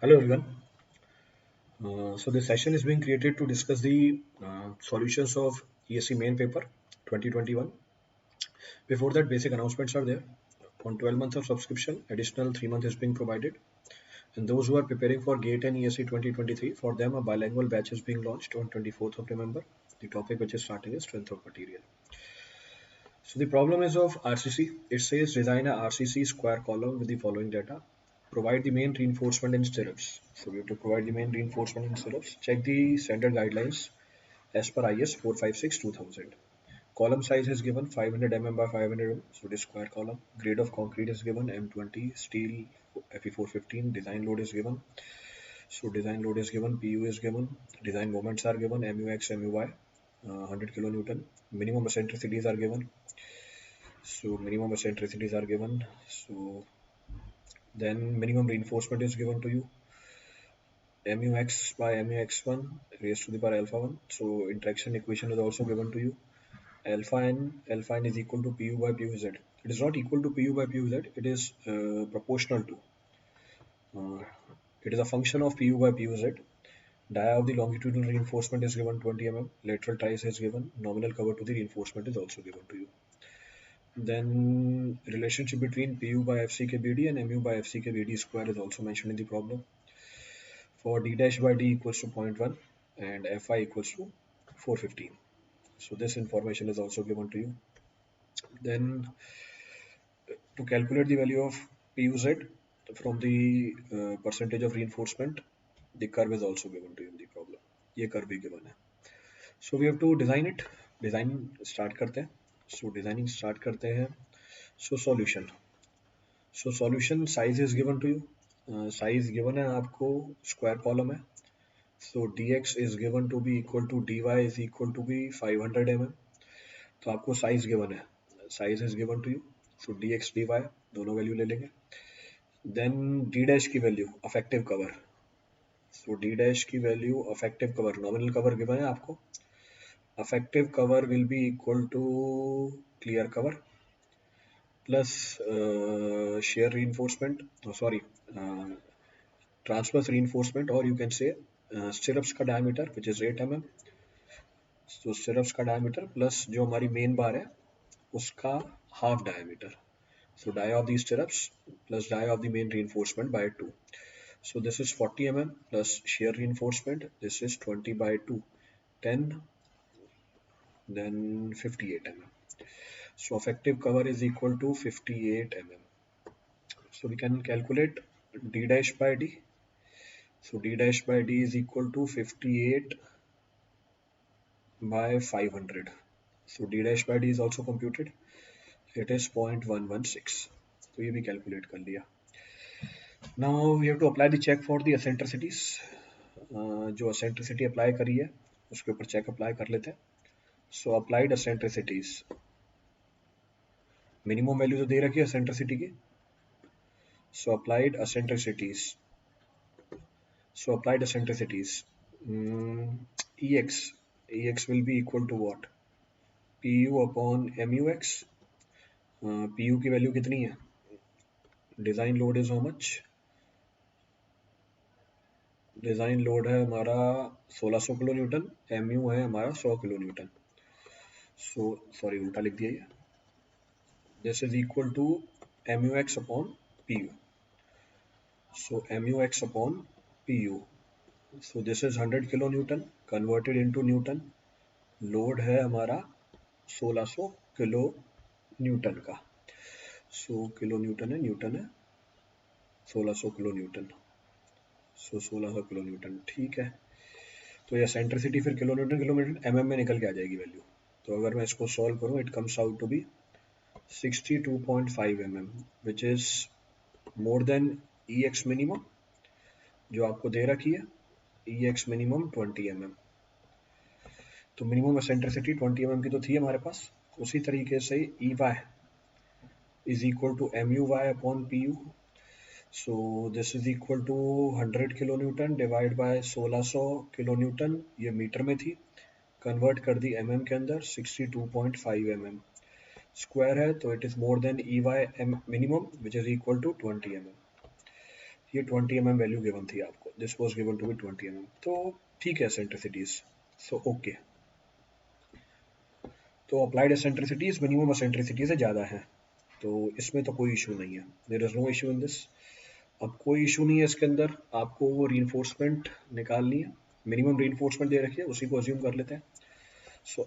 Hello everyone. So this session is being created to discuss the solutions of ESC main paper 2021. Before that, basic announcements are there. On 12 months of subscription, additional 3 months is being provided. And those who are preparing for GATE and ESC 2023, for them a bilingual batch is being launched on 24th of November. The topic which is starting is strength of material. So the problem is of RCC. It says design a RCC square column with the following data. Provide the main reinforcement in stirrups. So we have to provide the main reinforcement in stirrups. Check the standard guidelines as per IS 456-2000. Column size is given 500 mm by 500 mm, so it is square column. Grade of concrete is given M20, steel Fe415. Design load is given. So design load is given, PU is given, design moments are given, MUX, MUY, 100 kilonewton. Minimum eccentricities are given. So minimum eccentricities are given. So then minimum reinforcement is given to you. MUX by MUX1 raised to the power alpha 1. So interaction equation is also given to you. Alpha n is equal to Pu by Puz. It is not equal to Pu by Puz. It is proportional to. Uh, it is a function of Pu by Puz. Dia of the longitudinal reinforcement is given 20 mm. Lateral ties is given. Nominal cover to the reinforcement is also given to you. Then relationship between Pu by FCKBD and Mu by FCKBD square is also mentioned in the problem. For d dash by d equals to zero point 0.1 and Fi equals to 415. So this information is also given to you. Then to calculate the value of Puz from the percentage of reinforcement, the curve is also given to you in the problem. ये curve भी given है. So we have to design it. Design start करते हैं. So designing start करते हैं. So solution. So solution size is given to you. Size given है आपको square column है. So dx is given to be equal to dy is equal to be 500 mm. तो आपको size given है. Size is given to you. So dx dy दोनों value ले लेंगे. Then d dash की value effective cover. So d dash की value effective cover nominal cover given है आपको. Effective cover will be equal to clear cover plus shear reinforcement. Oh, sorry, transverse reinforcement, or you can say stirrups का diameter which is 8 mm. So stirrups का diameter plus जो हमारी main bar है उसका half diameter. So dia of these stirrups plus dia of the main reinforcement by 2. So this is 40 mm plus shear reinforcement. This is 20 by 2, 10, then 58 mm. So effective cover is equal to 58 mm. So we can calculate d dash by d. So d dash by d is equal to 58 by 500. So d dash by d is also computed. It is 0.116. तो ये भी calculate कर लिया. Now we have to apply the check for the eccentricities. जो eccentricity apply करी है उसके ऊपर check apply कर लेते हैं. So applied eccentricities. Minimum value तो दे रखी है eccentricity की. So applied eccentricities. Ex will be equal to what? Pu upon Mux. Pu की वैल्यू कितनी है? Design load is how much? Design load है हमारा 1600 किलो न्यूटन. Mu है हमारा 100 किलो न्यूटन. सो सॉरी उल्टा लिख दिया ये. This is equal to Mux upon Pu. So Mux upon Pu. So this is 100 kilo newton converted into newton. Load है हमारा 1600 किलो न्यूटन का. सो किलो न्यूटन है 1600 किलो न्यूटन. सो 1600 किलो न्यूटन ठीक है. तो ये सेंट्रिसिटी फिर किलो न्यूटन mm में निकल के आ जाएगी वैल्यू. तो अगर मैं इसको सॉल्व करूं it comes out to be 62.5 mm which is more than Ex minimum जो आपको दे रखी है. Ex minimum 20 mm. तो मिनिमम एसेंट्रिसिटी 20 mm की तो थी हमारे पास. उसी तरीके से Ey is equal to Muy upon Pu. So this is equal to 100 kilonewton divided by 1600 kilonewton. ये मीटर में थी, कन्वर्ट कर दी mm के अंदर. 62.5 mm स्क्वायर है तो it is more than Ey minimum which is equal to 20 mm. ये 20 mm value given थी आपको, this was given to be 20 mm, तो ठीक है एसेंट्रिसिटीज, सो ओके। तो अप्लाइड एसेंट्रिसिटीज मिनिमम एसेंट्रिसिटी से ज़्यादा है, तो इसमें तो कोई इशू नहीं है, there is no issue in this. अब कोई इशू नहीं है इसके अंदर, आपको वो रीइंफोर्समेंट निकालनी है, मिनिमम रीइंफोर्समेंट दे रखी है, उसी को अज्यूम कर लेते हैं। सो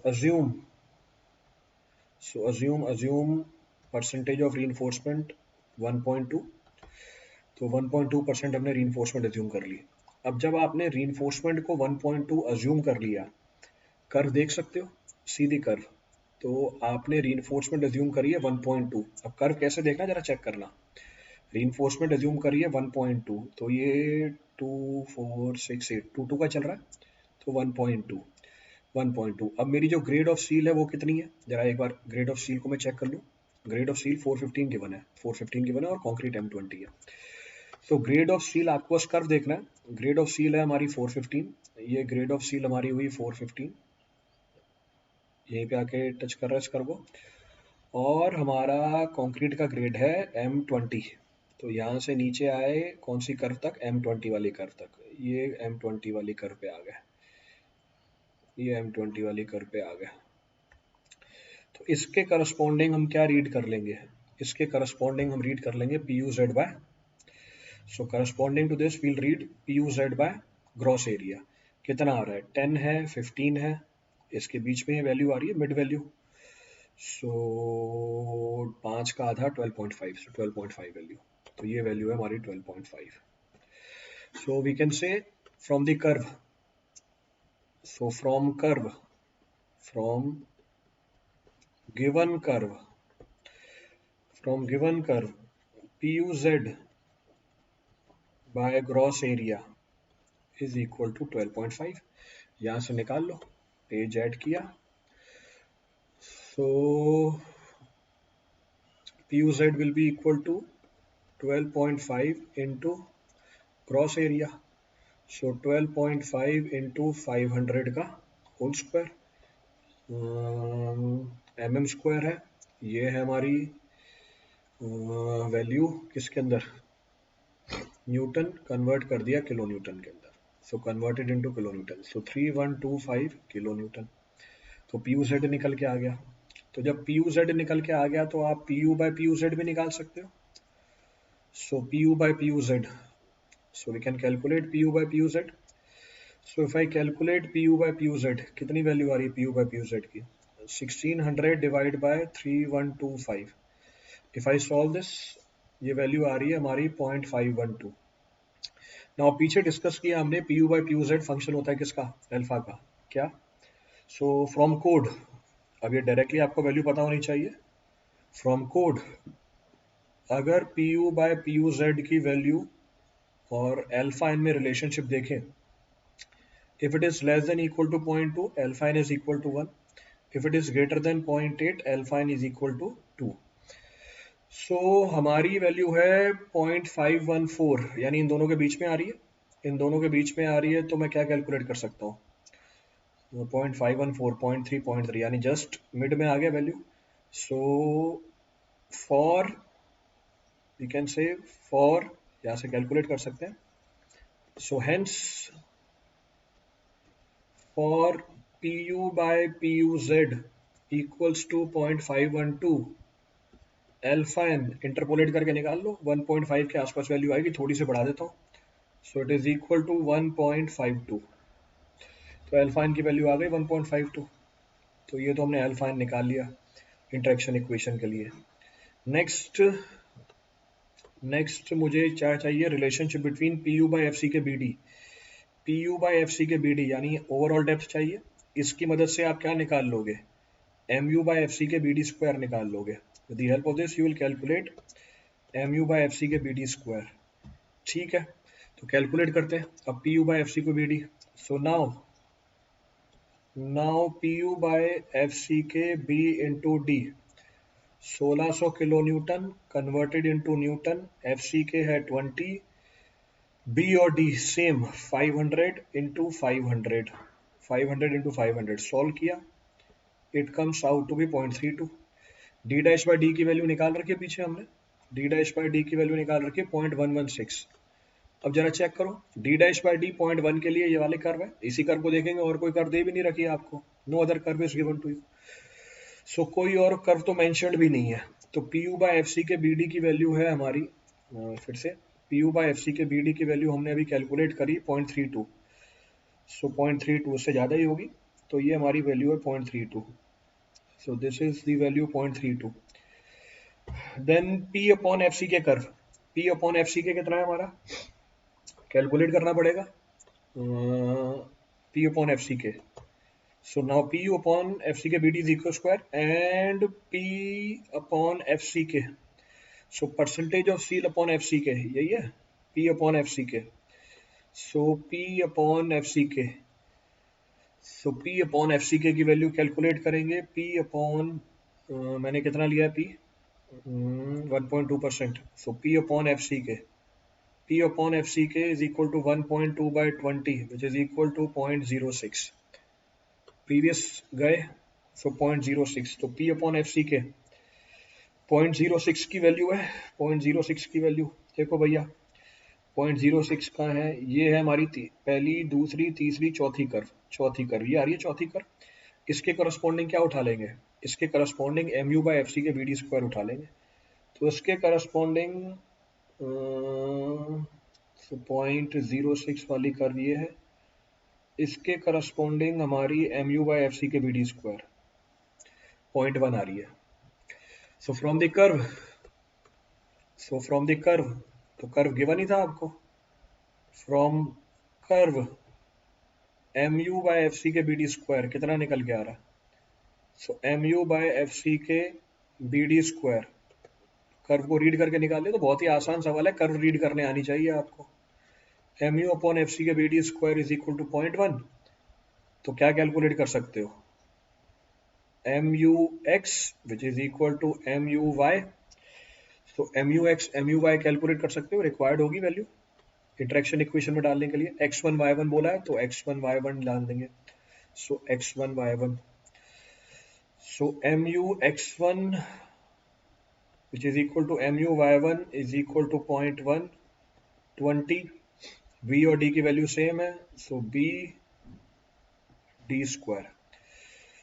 अज्यूम परसेंटेज ऑफ रीइंफोर्समेंट 1.2, तो 1.2% हमने रीइंफोर्समेंट अज्यूम कर ली। अब जब आपने रीइंफोर्समेंट को 1.2 अज्यूम कर लिया, कर्व देख सकते हो, सीधी कर्व, तो आपने रीइंफोर्समेंट अज्यूम करी है 1.2। अब कर्व कैसे देखना जरा चेक करना, रीइंफोर्समेंट अज्यूम करी है 1.2, तो ये 2 4 6 8 2 2 का चल रहा है, तो 1.2 1.2। अब मेरी जो ग्रेड ऑफ सील है वो कितनी है, जरा एक बार ग्रेड ऑफ सील को मैं चेक कर लूँ। ग्रेड ऑफ सील 415 गिवन है, 415 गिवन है और कॉन्क्रीट M20 है। तो ग्रेड ऑफ सील आपको बस कर्व देखना है, ग्रेड ऑफ सील है हमारी 415, ये ग्रेड ऑफ सील हमारी हुई 415, यहीं पे आके टच कर रहा है इस कर्व को, और हमारा कंक्रीट का ग्रेड है M20, तो यहाँ से नीचे आए कौन सी कर्व तक, M20 वाली कर्व तक, ये M20 वाली कर्व पे आ गए, ये M20 वाली कर्व पे आ गए। तो इसके करस्पॉन्डिंग हम क्या रीड कर लेंगे, इसके करस्पॉन्डिंग हम रीड कर लेंगे PU/Z by, so corresponding to this we'll read PU/Z by gross area. कितना आ रहा है, 10 है, 15 है, इसके बीच में ये वैल्यू आ रही है मिड वैल्यू, सो 5 का आधा 12.5, सो 12.5 वैल्यू, तो ये वैल्यू है हमारी 12.5। So we can say from the curve, so from given curve PUZ by gross area is equal to 12.5, यहाँ से निकाल लो, पेज ऐड किया, सो PUZ will be equal to 12.5 into gross area, so 12.5 into 500 का whole square, mm square है, ये है हमारी value किसके अंदर, न्यूटन, कन्वर्ट कर दिया किलो न्यूटन के अंदर, सो कन्वर्टेड इनटू किलो न्यूटन, सो 3125 किलो न्यूटन, तो PUZ निकल के आ गया। तो जब PUZ निकल के आ गया तो आप PU बाय PUZ भी निकाल सकते हो, so PU by PUZ, so we can calculate PU by PUZ, so if I calculate PU by PUZ, कितनी वैल्यू आ रही है PU by PUZ की, 1600 divide by 3125, if I solve this, ये value आ रही है हमारी 0.512। नाउ पीछे डिस्कस किया हमने PU by PUZ फंक्शन होता है किसका, अल्फा का, क्या, सो फ्रॉम कोड, अब ये डायरेक्टली आपको वैल्यू पता होनी चाहिए, फ्रॉम कोड अगर PU by PUZ की वैल्यू और अल्फा इन में रिलेशनशिप देखें, if it is less than equal to 0.2, alpha n is equal to 1, if it is greater than 0.8, alpha n is equal to 2, so हमारी value है 0.514, यानी इन दोनों के बीच में आ रही है, इन दोनों के बीच में आ रही है, तो मैं क्या कैलकुलेट कर सकता हूँ, 0.514, 0.3, 0.3, यानी जस्ट मिड में आ गया value, so for we can say for, यहाँ से कैलकुलेट कर सकते हैं, so hence for PU by PUZ equals to 0.512, alpha n interpolate करके निकाल लो, 1.5 के आसपास वैल्यू आएगी, थोड़ी सी बढ़ा देता हूँ, so it is equal to 1.52, तो अल्फा एन की वैल्यू आ गई 1.52, तो ये तो हमने अल्फा एन निकाल लिया इंटरेक्शन इक्वेशन के लिए। नेक्स्ट मुझे क्या चाहिए, relationship between PU by FC के BD, PU by FC के BD यानी ओवरऑल डेप्थ चाहिए, इसकी मदद से आप क्या निकाल लोगे, MU by FC के BD स्क्वायर निकाल लोगे, with the help of this you will calculate MU by FC के BD स्क्वायर, ठीक है, तो कैलकुलेट करते हैं अब PU by FC को BD, so now PU by FC के B into D 1600 kilo newton converted into newton, FC के है 20, B और D same 500 into 500, 500 into 500 solve किया, it comes out to be 0.32, D dash by D की value निकाल रखी है पीछे हमने, डी डैश बाई डी की वैल्यू निकाल रखी है 0.116, अब जरा चेक करो, d डैश बाई डी 0.1 के लिए ये वाले कर्व है, इसी कर्व को देखेंगे, और कोई कर्व दे भी नहीं रखी है आपको, no other curve is given to you. So कोई और कर्व तो मेंशन्ड भी नहीं है। तो P U by F C के बी डी की वैल्यू है हमारी, फिर से P U by F C के बी डी की वैल्यू हमने अभी कैलकुलेट करी 0.32। सो 0.32 उससे ज़्यादा ही होगी, तो ये हमारी वैल्यू है 0.32। So this is the value 0.32। Then P upon F C के curve, P upon F C के कितना है हमारा, कैलकुलेट करना पड़ेगा पी अपॉन एफ सी के। So now P upon FCK BD is equal square and P upon FCK. So percentage of seal upon FCK यही है, P upon FCK. So P upon FCK. So P upon FCK की value calculate करेंगे, P upon मैंने कितना लिया है P 1.2%. So P upon FCK. P upon FCK is equal to 1.2 by 20 which is equal to 0.06. Previous गए, सो 0.06, तो P upon F C के 0.06 की वैल्यू है, 0.06 की वैल्यू देखो भैया, 0.06 का है, ये है हमारी पहली दूसरी तीसरी चौथी कर्व ये आ रही है चौथी कर्व। इसके करस्पॉन्डिंग क्या उठा लेंगे, इसके corresponding M U by F C के बी डी स्क्वायर उठा लेंगे। तो इसके करस्पॉन्डिंग 0.06 वाली कर्व ये है, इसके करस्पॉन्डिंग हमारी M U by F C के बी डी स्क्वायर 0.1 आ रही है। सो फ्रॉम द कर्व, तो कर्व गिवन ही था आपको, from curve M U by F C के बी डी स्क्वायर कितना निकल के आ रहा है, so M U by F C के बी डी स्क्वायर, कर्व को रीड करके निकाले, तो बहुत ही आसान सवाल है, कर्व रीड करने आनी चाहिए आपको। M U upon F C के B D square is equal to 0.1, तो क्या कैलकुलेट कर सकते हो, M U X which is equal to M U Y. तो M U X M U Y calculate कर सकते हो, रिक्वायर्ड होगी वैल्यू इंटरेक्शन इक्वेशन में डालने के लिए। x1 y1 बोला है तो x1 y1 डाल देंगे, सो x1 y1, so mu x1 which is equal to mu y1 is equal to 0.1 20, v और d की वैल्यू सेम है, सो b d स्क्वायर,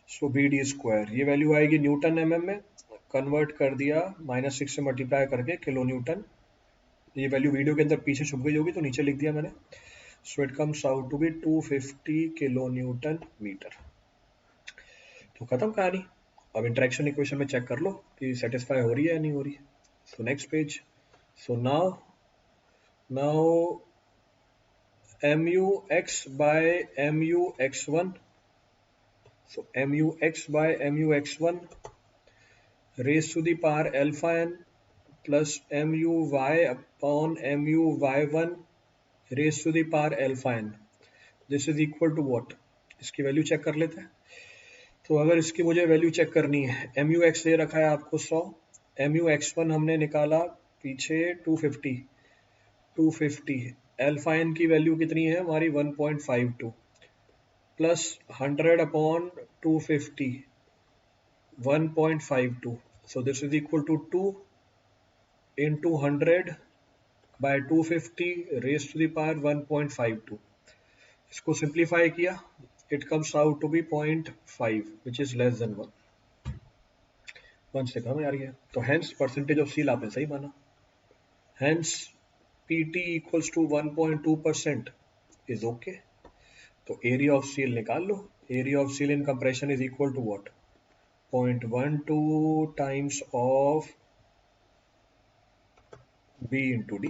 सो b d स्क्वायर, ये वैल्यू आएगी न्यूटन mm में, कन्वर्ट कर दिया -6 से मल्टीप्लाई करके किलो न्यूटन, ये वैल्यू वीडियो के अंदर पीछे छुप गई होगी तो नीचे लिख दिया मैंने। So it comes out to be 250 kilo newton metre. तो खत्म कहानी। अब इंटरेक्शन इक्वेशन में चेक कर लो कि सेटिस्फाई हो रही है या नहीं हो रही है। So next page, so now mu x by mu x1, so mu x by mu x1 raised to the power alpha n plus mu y upon mu y1 raised to the power alpha n, this is equal to what, इसकी value check कर लेते हैं। तो अगर इसकी मुझे value check करनी है, एम यू एक्स दे रखा है आपको 100, एम यू एक्स वन हमने निकाला पीछे 250, एल्फा एन की वैल्यू कितनी है हमारी 1.52 plus 100 upon 250 1.52, so this is equal to 2 into 100 by 250 raise to the power 1.52। इसको सिंप्लीफाई किया, it comes out to be 0.5 which is less than 1 से कम आ रही है। तो hence percentage of seal आपने सही माना, hence PT equals to 1.2% is okay। तो area of seal निकाल लो, area of seal in compression is equal to what, 0.12 times of B into D,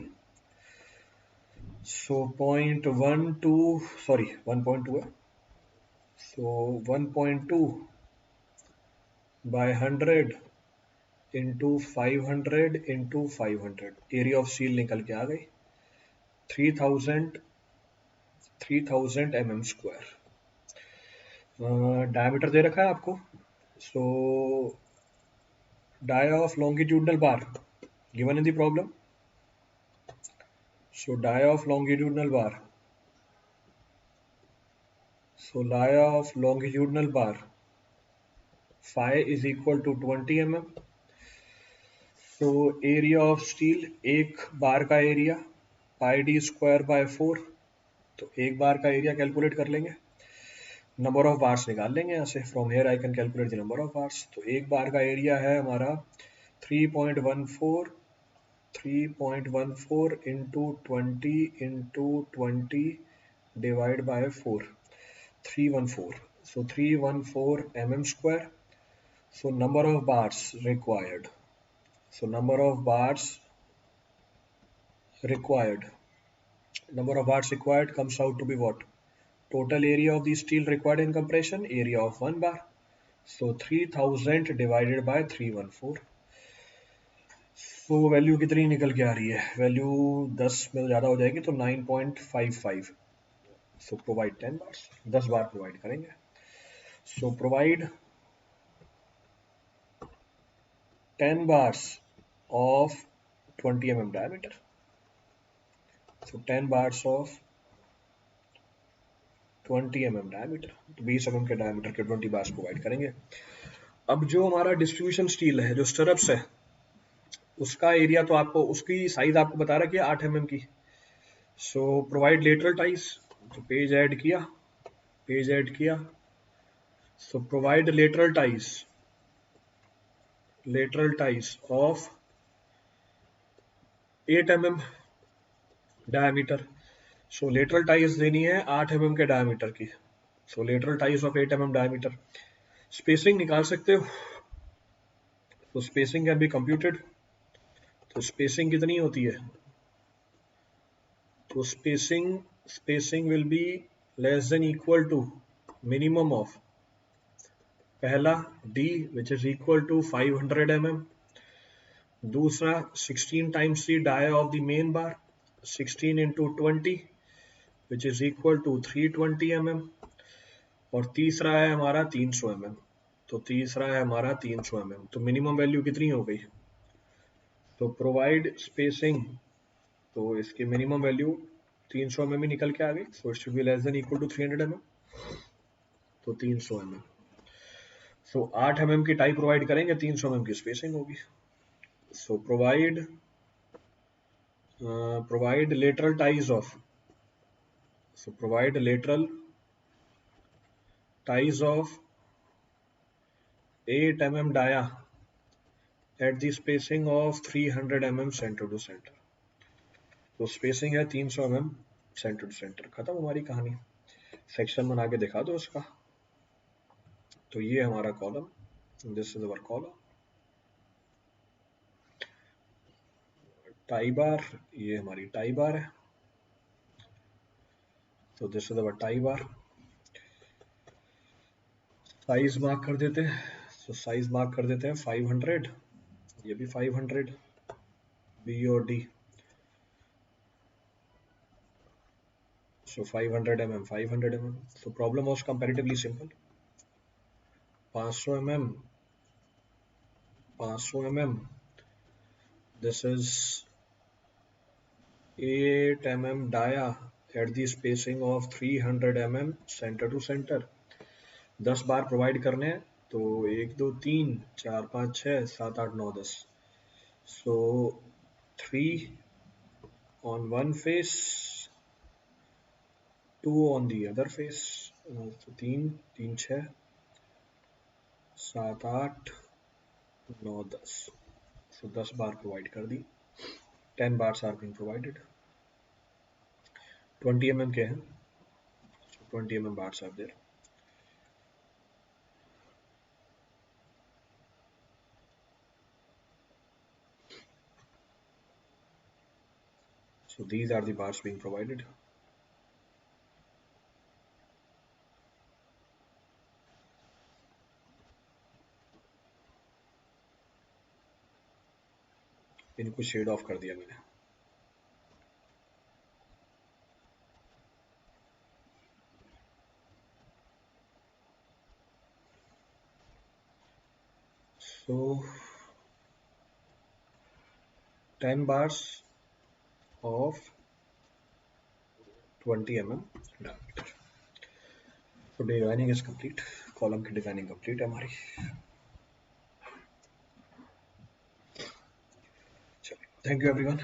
so 0.12 sorry 1.2 है, so 1.2 by 100 into 500 into 500, area of seal निकल के आ गई 3000 mm square. Diameter दे रखा है आपको, so dia of longitudinal bar given in the problem, so dia of longitudinal bar, so dia of longitudinal bar phi is equal to 20 mm। तो area of steel, एक bar का area pi D square by 4। तो एक bar का area calculate कर लेंगे, number of bars निकाल लेंगे यहाँ से। From here I can calculate the number of bars. तो एक बार का एरिया है हमारा 3.14, 3.14 into 20 divide by 4, 314। So 314 mm square. So number of bars required. So number of bars required. Number of bars required comes out to be what? Total area of the steel required in compression, area of one bar. So 3000 divided by 314. तो value कितनी निकल के आ रही है? Value 10 में ज़्यादा हो जाएगी तो 9.55। सो प्रोवाइड 10 बार्स, 10 बार प्रोवाइड करेंगे। सो provide 10 bars of 20 mm diameter. So 10 bars of 20 mm diameter, तो 20 mm के डायमीटर के 20 bars प्रोवाइड करेंगे। अब जो हमारा डिस्ट्रीब्यूशन स्टील है, जो स्टरप्स है, उसका एरिया तो आपको, उसकी साइज आपको बता रहा है 8 mm की। सो प्रोवाइड लेटरल टाइज, तो पेज ऐड किया। So provide lateral ties of 8 mm diameter. So lateral ties देनी है 8 mm के डायमीटर की। So lateral ties of 8 mm diameter. Spacing निकाल सकते हो, तो स्पेसिंग कैन बी कंप्यूटेड। तो स्पेसिंग कितनी होती है? तो spacing will be less than equal to minimum of, पहला d which is equal to 500 mm, दूसरा 16 times the dia of the main bar, 16 into 20 which is equal to 320 mm, और तीसरा है हमारा 300 mm। तो तीसरा है हमारा 300 mm। तो मिनिमम वैल्यू कितनी हो गई? तो प्रोवाइड स्पेसिंग, तो इसकी मिनिमम वैल्यू 300 mm ही निकल के आ गई। So it should be less than equal to 300 mm। तो 300 mm। सो 8 mm की टाई प्रोवाइड करेंगे, 300 mm की स्पेसिंग होगी। So provide lateral ties of, so provide lateral ties of 8 mm dia at the spacing of 300 mm centre to centre. तो spacing है 300 mm centre to centre. खत्म हमारी कहानी। Section बना के दिखा दो इसका। तो ये हमारा column, this is our column. Tie bar, ये हमारी टाई बार है। तो this is our tie bar. Size mark कर देते हैं। तो साइज मार्क कर देते हैं 500, ये भी 500, बी और D. So 500 mm, 500 mm. So problem was comparatively simple. 500 mm, 500 mm. This is 8 mm dia at the spacing of 300 mm center to center. 10 bar provide करने हैं, तो 1 2 3 4 5 6 7 8 9 10। So 3 on one face, 2 on the other face. तो 3 3 6 7 8 9 10। So 10 बार provide कर दी। 10 bars are being provided. 20 mm के हैं, so 20 mm bars are there. So these are the bars being provided. इनको shade of कर दिया मैंने। So 10 bars of 20 mm diameter. So designing is complete. Column की designing complete है हमारी। चलिए, थैंक यू एवरीवन।